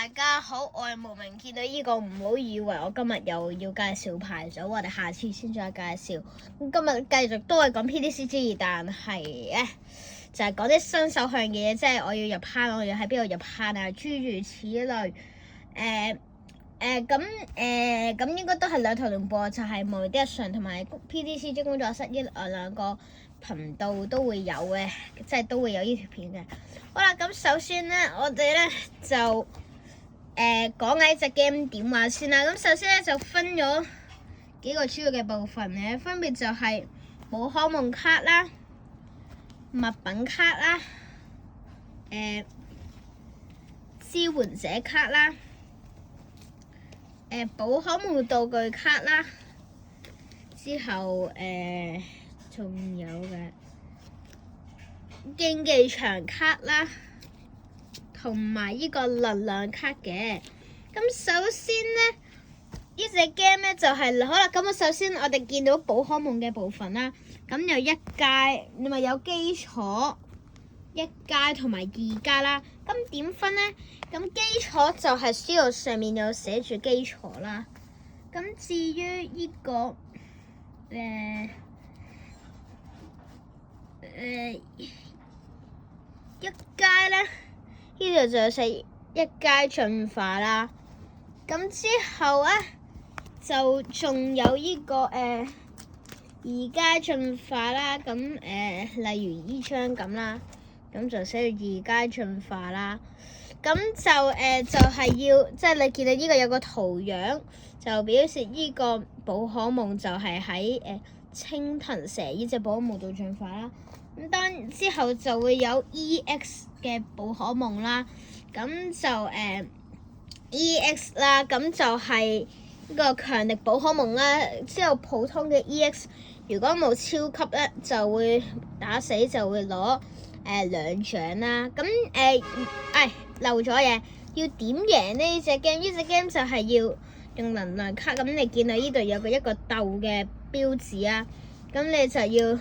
大家好，我係無名。見到呢個唔好以為我今日又要介紹牌組，我哋下次先再介紹。今日繼續都係講 PDCG，但係咧就係講啲新手向嘅嘢，即係我要入坑，我要喺邊度入坑啊，諸如此類。咁應該都係兩台聯播，就係無名的日常同埋 PDCG 工作室兩個頻道都會有嘅，即係都會有呢條片嘅。好啦，咁首先咧，我哋咧就講下呢隻 game 點玩先啦。咁首先咧就分咗幾個主要嘅部分嘅，分別就係寶可夢卡啦、物品卡啦、支援者卡啦、寶可夢道具卡啦，之後仲有嘅競技場卡啦，同埋呢個能量卡嘅。咁首先咧，呢隻 game 咧就係好啦。咁首先我哋見到寶可夢嘅部分啦，咁有一階，你咪有基礎、一階同埋二階啦。咁點分咧？咁基礎就係書頁上面有寫住基礎啦。咁至於呢個一階咧，呢度就寫一階進化啦。咁之後咧就仲有呢個二階進化啦。咁例如呢張咁啦，咁就寫住二階進化啦。咁就係要，即係你見到呢個有個圖樣，就表示呢個寶可夢就係喺青藤蛇呢隻寶可夢度進化啦。咁當之後就會有 EX 嘅寶可夢啦。咁就EX 啦，咁就係呢個強力寶可夢啦。之後普通嘅 EX 如果冇超級咧，就會打死，就會攞2獎啦。咁漏咗嘢，要點贏呢隻 game？呢隻 game 就係要用能量卡。咁你見到呢度有一個豆嘅標誌啊，咁你就要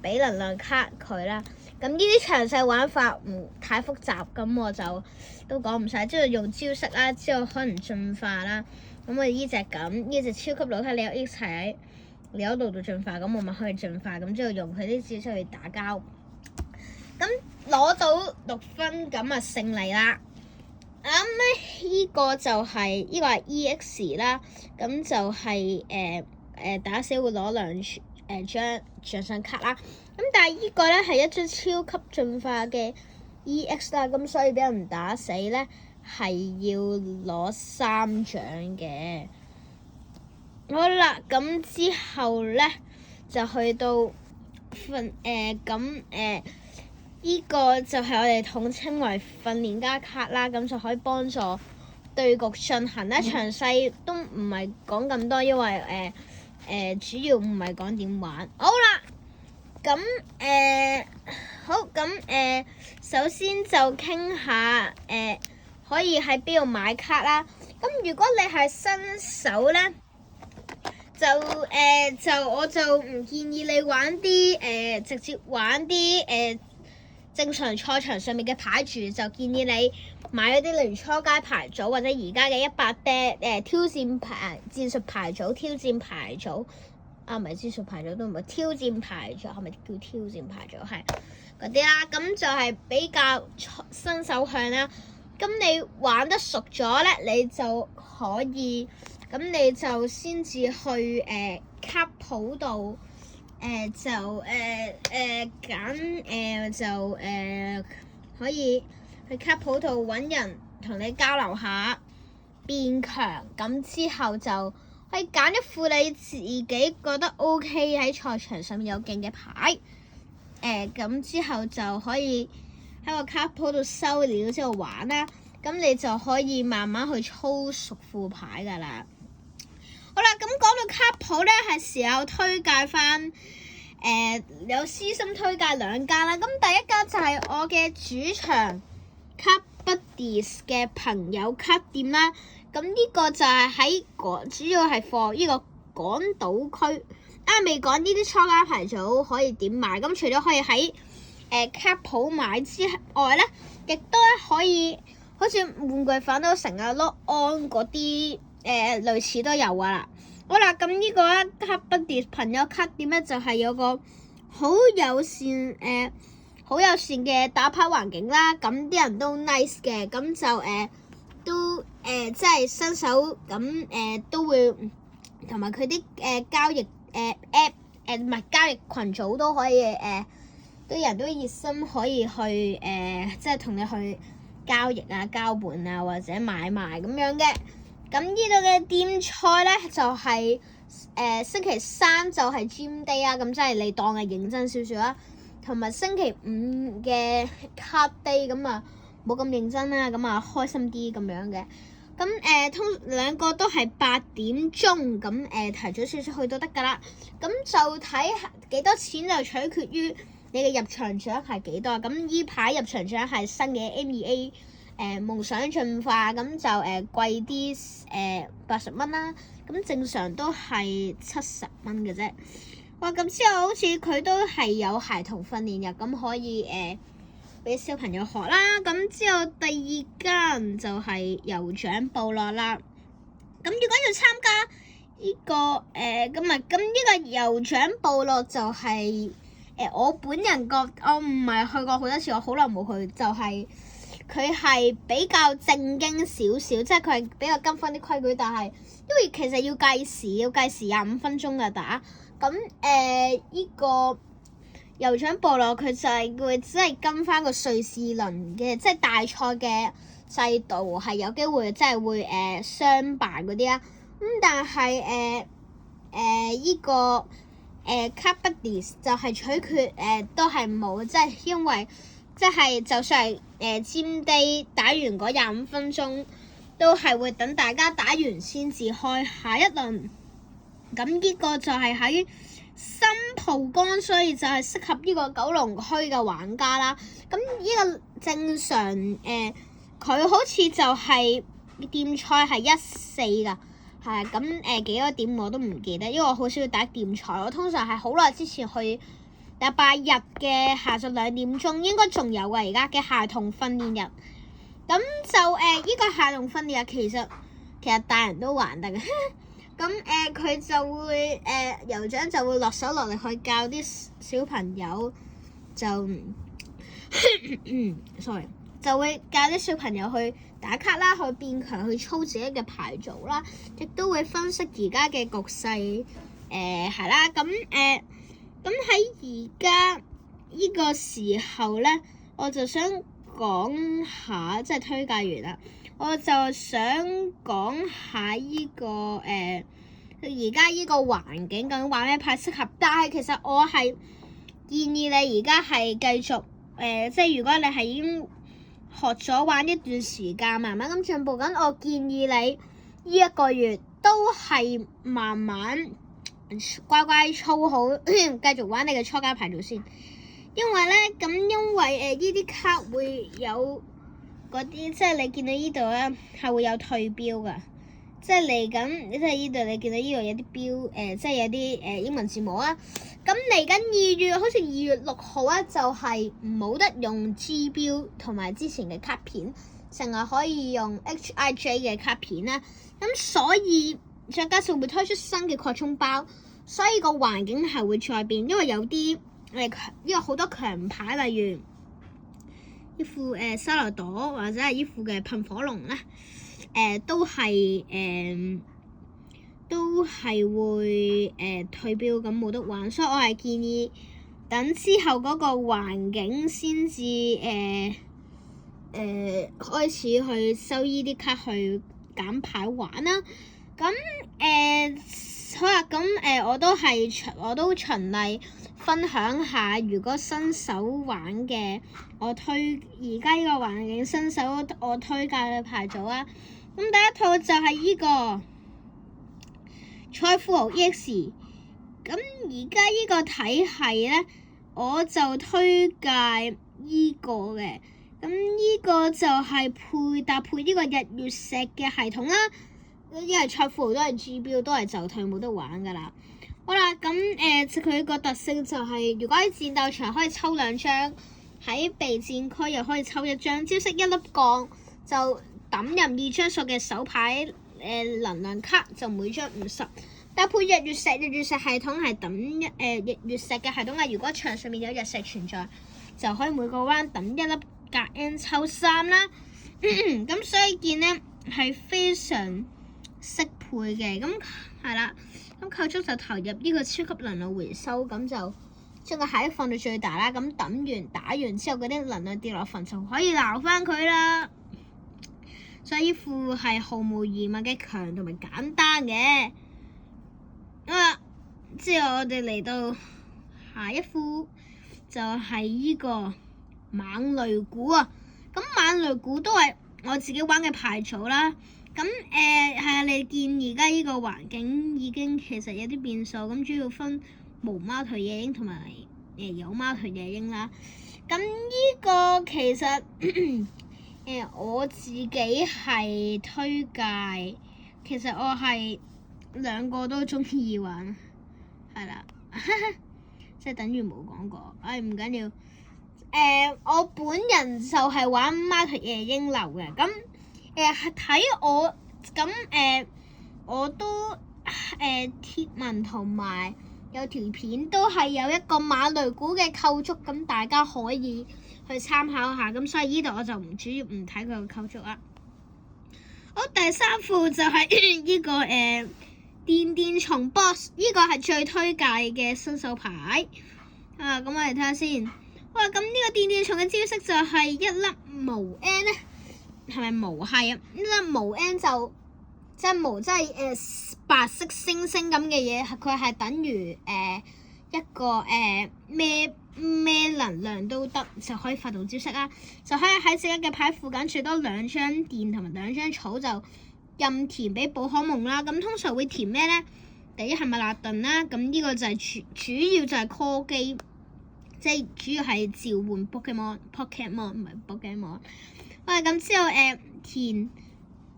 俾能量卡佢啦。咁呢啲詳細玩法唔太複雜，咁我就都講唔晒。之後用招式啦，之後可能進化啦。咁我呢隻咁，呢隻超級老卡，你有一齊喺你嗰度進化，咁我咪可以進化。咁之後用佢啲招式去打交。咁攞到6分，咁啊勝利啦。咁咧呢個就係呢個係 EX 啦。咁就係打死會攞張獎賞卡啦。咁但係呢個咧係一張超級進化嘅 EX 啦。咁所以俾人打死咧係要攞3獎嘅。好啦，咁之後咧就去到呢個就係我哋統稱為訓練家卡啦。咁就可以幫助對局進行啦。詳細都唔係講咁多，因為主要唔係講點玩。好啦，咁首先就傾下可以喺邊度買卡啦。咁如果你係新手咧，我就唔建議你玩啲直接玩啲正常賽場上面嘅牌住，就建議你買嗰啲例如初階牌組或者而家嘅100挑戰戰術牌組、挑戰牌組唔係戰術牌組都唔係挑戰牌組，係咪叫挑戰牌組？係嗰啲啦。咁就係比較新手向啦。咁你玩得熟咗咧，你就可以咁你就先至去卡鋪度。可以去卡鋪度揾人同你交流下變強，咁之後就可以揀一副你自己覺得 OK 喺賽場上面有勁嘅牌。咁之後就可以喺個卡鋪度收料之後玩啦。咁你就可以慢慢去操熟副牌噶啦。好啦，咁講到卡鋪咧，係時候推介翻有私心推介2間啦。咁第一間就係我嘅主場卡 Buddies 嘅朋友卡店啦。咁呢個就係喺主要係貨呢個港島區。未講呢啲初階牌組可以點買。咁除咗可以喺卡鋪買之外咧，亦都可以好似玩具反斗城啊、Lock On 嗰啲類似都有㗎啦。好啦，咁呢個咧Car Buddies朋友卡店咧就係有個好友善嘅打牌環境啦，咁啲人都 nice 嘅，咁就都即係新手咁都會同埋佢啲交易app 唔係交易群組都可以啲人都熱心可以去即係同你去交易啊、交換啊或者買賣咁樣嘅。咁呢度嘅店菜咧就係星期三就係 Gym Day 啊，咁即係你當係認真少少啦。同埋星期五嘅 Card Day 咁啊冇咁認真啦，咁啊開心啲咁樣嘅。咁兩個都係8點鐘，咁提早少少去都得㗎啦。咁就睇幾多錢就取決於你嘅入場獎係幾多。咁呢排入場獎係新嘅 MEA 夢想進化，咁就貴啲80蚊啦。咁正常都係70蚊嘅啫。哇！咁之後好似佢都係有孩童訓練日，咁可以俾小朋友學啦。咁之後第二間就係酋長部落啦。咁如果要參加呢個咁呢個酋長部落就係我本人我唔係去過好多次，我好耐冇去，就係佢係比較正經少少，即係佢係比較跟翻啲規矩，但係因為其實要計時25分鐘㗎打。咁呢個酋長部落佢就係會只係跟翻個瑞士輪嘅，即係大賽嘅制度係有機會即係會雙敗嗰啲啦。咁但係呢個Car Buddies 就係取決都係冇，即係因為即係就算係Gym Day打完嗰25分鐘，都係會等大家打完先至開下一輪。咁呢個就係喺新蒲崗，所以就係適合呢個九龍區嘅玩家啦。咁呢個正常佢好似就係店賽係14㗎，係咁幾多點我都唔記得，因為我好少要打店賽，我通常係好耐之前去禮拜日嘅下晝2點鐘，應該仲有㗎而家嘅孩童訓練日。咁就呢個孩童訓練日其實大人都玩得嘅。咁佢就會酋長就會落手落力去教啲小朋友就sorry 就會教啲小朋友去打卡啦，去變強，去操自己嘅牌組啦，亦都會分析而家嘅局勢係啦。咁喺而家呢個時候咧，我就想講下即係推介完啦。我就想講下呢個而家呢個環境究竟玩咩牌適合，但係其實我係建議你而家係繼續即係如果你係已經學咗玩一段時間，慢慢咁進步緊，我建議你呢一個月都係慢慢乖乖操好，繼續玩你嘅初階牌組先。因為呢啲卡會有嗰啲，即係你見到呢度咧係會有退標㗎，即係嚟緊，即係呢度你見到呢度有啲標即係有啲英文字母啊。咁嚟緊2月，好似2月6號啊，就係冇得用 G 標同埋之前嘅卡片，淨係可以用 HIJ 嘅卡片啦。咁所以再加上會推出新嘅擴充包，所以個環境係會再變，因為有啲因為好多強牌，例如呢副沙羅朵或者係呢副嘅噴火龍咧，都係會退標，咁冇得玩，所以我係建議等之後嗰個環境先至開始去收依啲卡去揀牌玩啦。咁好啦，咁我都循例分享下，如果新手玩嘅，而家呢個環境新手我推介嘅牌組啦。咁第一套就係呢個賽富豪 EX。咁而家呢個體系咧，我就推介呢個嘅。咁呢個就係搭配呢個日月石嘅系統啦。因為賽富豪都係 G 標，都係就退冇得玩噶啦。好啦，咁佢個特性就係，如果喺戰鬥場可以抽2張，喺備戰區又可以抽1張，招式1粒鋼就抌入2張數嘅手牌能量卡，就每張50。搭配日月石系統係抌日月石嘅系統啊！如果場上面有日石存在，就可以每個彎抌1粒格 N 抽3啦。咁所以見呢係非常適配嘅。咁係啦，咁構築就投入呢個超級能量回收，咁就將個蟹放到最大啦。咁抌完打完之後，嗰啲能量跌落墳就可以撈翻佢啦。所以呢副係毫無疑問嘅強同埋簡單嘅。之後我哋嚟到下一副就係呢個猛雷鼓啊！咁猛雷鼓都係我自己玩嘅牌組啦。咁係啊，你見而家呢個環境已經其實有啲變數，咁主要分無貓頭野鷹同埋有貓頭野鷹啦。咁呢個其實我自己係推介，其實我係兩個都中意玩，係啦，即係等於冇講過。唔緊要。我本人就係玩貓頭野鷹流嘅，咁睇我咁我都貼文同埋有條片都係有一個猛雷鼓嘅構築，咁大家可以去參考下。咁所以呢度我就主要唔睇佢個構築啦。好，第3副就係呢個電蟲 boss， 呢個係最推介嘅新手牌。咁我哋睇下先。哇！咁呢個電蟲嘅招式就係一粒無 N 咧，係咪無係啊？呢粒無 N 就即係無，即係白色星星咁嘅嘢，佢係等於一個咩能量都得，就可以發動招式啦。就可以喺自己嘅牌附近最多2張電同埋2張草，就任填俾寶可夢啦。咁通常會填咩咧？第一係麥納頓啦，咁呢個就係主要就係 call 機。即係主要係召喚 Pokemon 唔係 Pokemon。咁之後填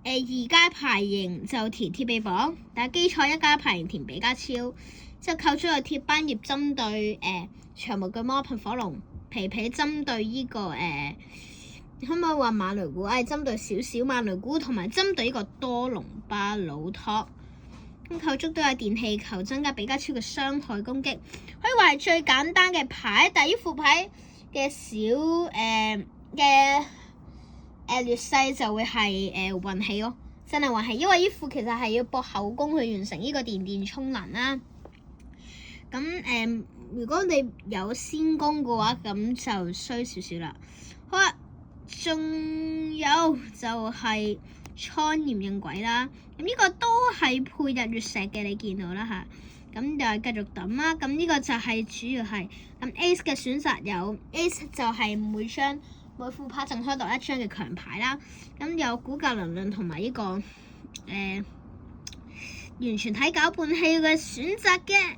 2階牌型就填鐵臂膀，但係基礎1階牌型填比加超。之後構築有鐵斑葉針對長毛巨魔噴火龍，皮皮針對呢個可唔可以話猛雷鼓？針對少少猛雷鼓，同埋針對呢個多龍巴魯托。咁構築都有電氣球，增加比加超嘅傷害攻擊，可以話係最簡單嘅牌。但係呢副牌嘅小嘅劣勢就會係運氣咯，真係運氣，因為呢副其實係要博後宮去完成呢個電充能啦。咁如果你有先攻嘅話，咁就衰少少啦。好啦，仲有就係蒼炎應鬼啦，咁呢個都係配日月石嘅，你見到啦嚇。咁就係繼續抌啦。咁呢個就係主要係咁 Ace 嘅選擇有 Ace 就係每副牌淨開到1張嘅強牌啦。咁有骨骼能量同埋呢個完全體攪拌器嘅選擇嘅。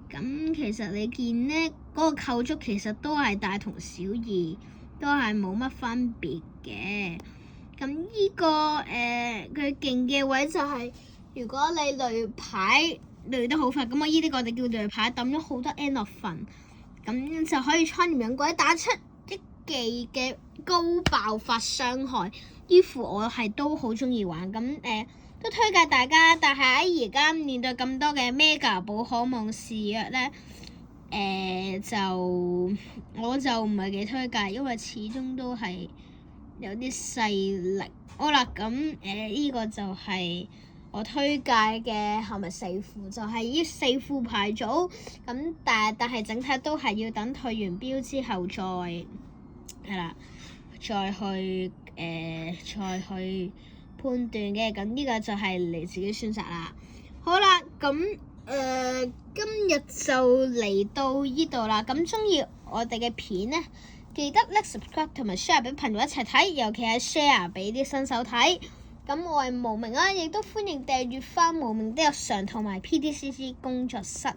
咁其實你見呢嗰個構築其實都係大同小異，都係冇乜分別嘅。咁呢個佢勁嘅位就係，如果你累牌累得好快，咁我哋叫累牌，抌咗好多 N 落份，咁就可以蒼炎引鬼打出一技嘅高爆發傷害。呢副我係都好中意玩，咁都推介大家。但係喺而家面對咁多嘅 Mega 寶可夢肆虐咧，我就唔係幾推介，因為始終都係有啲勢力。好啦，咁呢個就係我推介嘅係咪4副？就係呢4副牌組。咁但係整體都係要等退完標之後再去判斷嘅。咁呢個就係你自己選擇啦。好啦，咁今日就嚟到呢度啦。咁鍾意我哋嘅片呢，記得 like subscribe 同埋 share 俾朋友一齊睇，尤其係 share 俾啲新手睇。咁我係無名啦，亦都歡迎訂閱翻無名的日常同埋 PDCC 工作室，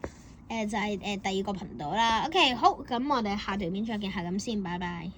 就係第2個頻道啦。OK， 好，咁我哋下條片再見，係咁先，拜拜。